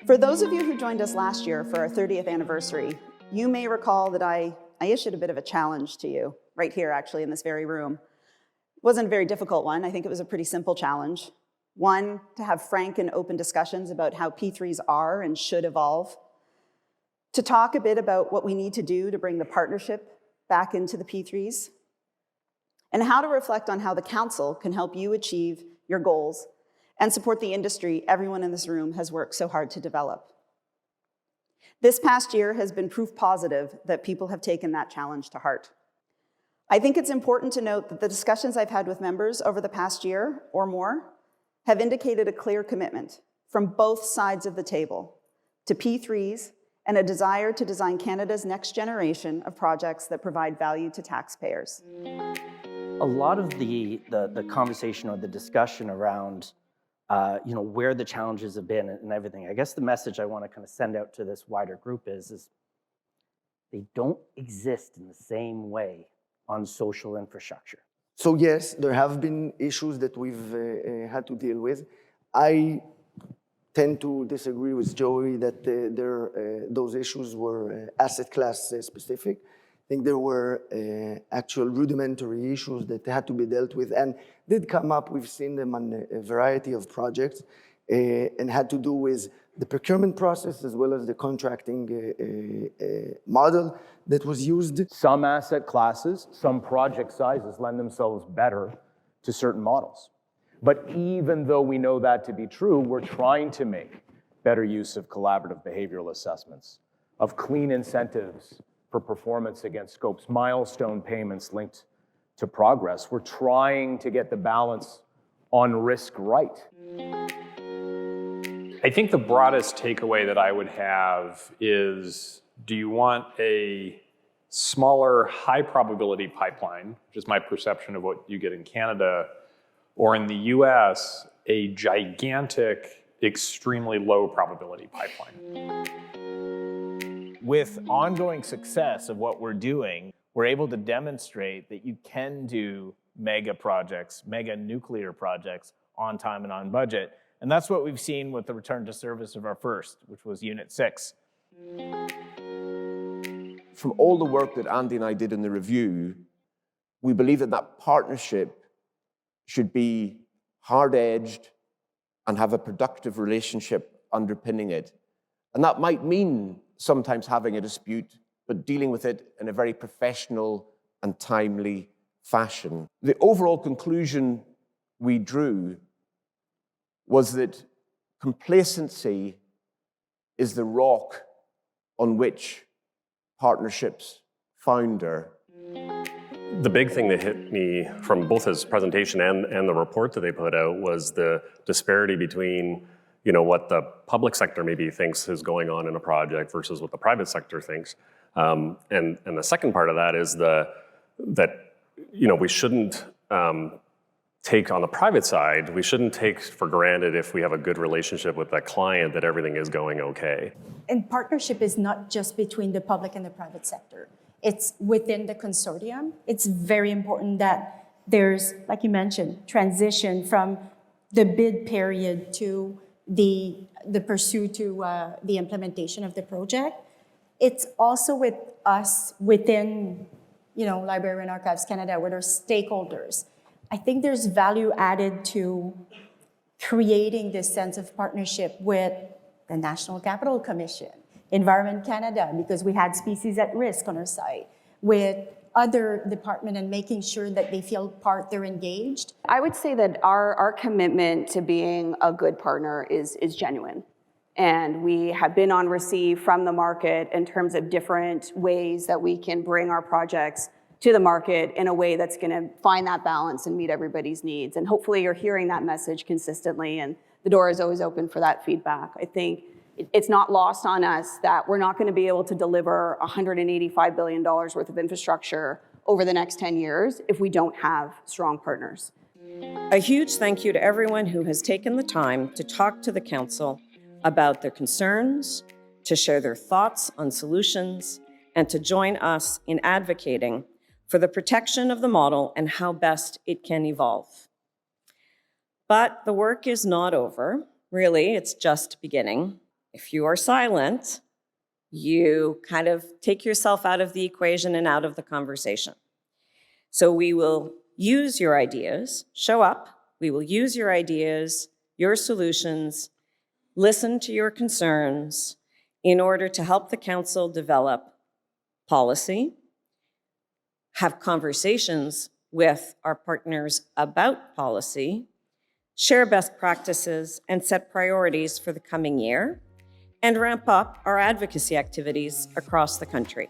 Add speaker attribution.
Speaker 1: For those of you who joined us last year for our 30th anniversary, you may recall that I issued a bit of a challenge to you, right here actually in this very room. It wasn't a very difficult one. I think it was a pretty simple challenge. One, to have frank and open discussions about how P3s are and should evolve. To talk a bit about what we need to do to bring the partnership back into the P3s. And how to reflect on how the council can help you achieve your goals and support the industry everyone in this room has worked so hard to develop. This past year has been proof positive that people have taken that challenge to heart. I think it's important to note that the discussions I've had with members over the past year or more have indicated a clear commitment from both sides of the table to P3s and a desire to design Canada's next generation of projects that provide value to taxpayers.
Speaker 2: A lot of the conversation or the discussion around where the challenges have been and everything, I guess the message I want to kind of send out to this wider group is they don't exist in the same way on social infrastructure.
Speaker 3: So yes, there have been issues that we've had to deal with. I tend to disagree with Joey that those issues were asset class specific. I think there were actual rudimentary issues that had to be dealt with and did come up. We've seen them on a variety of projects and had to do with the procurement process as well as the contracting model that was used.
Speaker 4: Some asset classes, some project sizes lend themselves better to certain models. But even though we know that to be true, we're trying to make better use of collaborative behavioral assessments, of clean incentives for performance against scopes, milestone payments linked to progress. We're trying to get the balance on risk right.
Speaker 5: I think the broadest takeaway that I would have is, do you want a smaller, high probability pipeline, which is my perception of what you get in Canada, or in the US, a gigantic, extremely low probability pipeline?
Speaker 6: With ongoing success of what we're doing, we're able to demonstrate that you can do mega projects, mega nuclear projects on time and on budget. And that's what we've seen with the return to service of our first, which was Unit 6.
Speaker 7: From all the work that Andy and I did in the review, we believe that that partnership should be hard-edged and have a productive relationship underpinning it. And that might mean sometimes having a dispute, but dealing with it in a very professional and timely fashion. The overall conclusion we drew was that complacency is the rock on which partnerships founder.
Speaker 8: The big thing that hit me from both his presentation and the report that they put out was the disparity between what the public sector maybe thinks is going on in a project versus what the private sector thinks. And the second part of that is that we shouldn't take on the private side, we shouldn't take for granted if we have a good relationship with that client that everything is going okay.
Speaker 9: And partnership is not just between the public and the private sector. It's within the consortium. It's very important that there's, like you mentioned, transition from the bid period to the pursuit to the implementation of the project. It's also with us within, Library and Archives Canada, with our stakeholders. I think there's value added to creating this sense of partnership with the National Capital Commission, Environment Canada, because we had species at risk on our site, with other departments and making sure that they feel they're engaged.
Speaker 10: I would say that our commitment to being a good partner is genuine. And we have been on receive from the market in terms of different ways that we can bring our projects to the market in a way that's going to find that balance and meet everybody's needs. And hopefully you're hearing that message consistently, and the door is always open for that feedback. I think it's not lost on us that we're not going to be able to deliver $185 billion worth of infrastructure over the next 10 years if we don't have strong partners.
Speaker 11: A huge thank you to everyone who has taken the time to talk to the Council about their concerns, to share their thoughts on solutions, and to join us in advocating for the protection of the model and how best it can evolve. But the work is not over. Really, it's just beginning. If you are silent, you kind of take yourself out of the equation and out of the conversation. So we will use your ideas, show up, we will use your ideas, your solutions, listen to your concerns in order to help the council develop policy, have conversations with our partners about policy, share best practices, and set priorities for the coming year, and ramp up our advocacy activities across the country.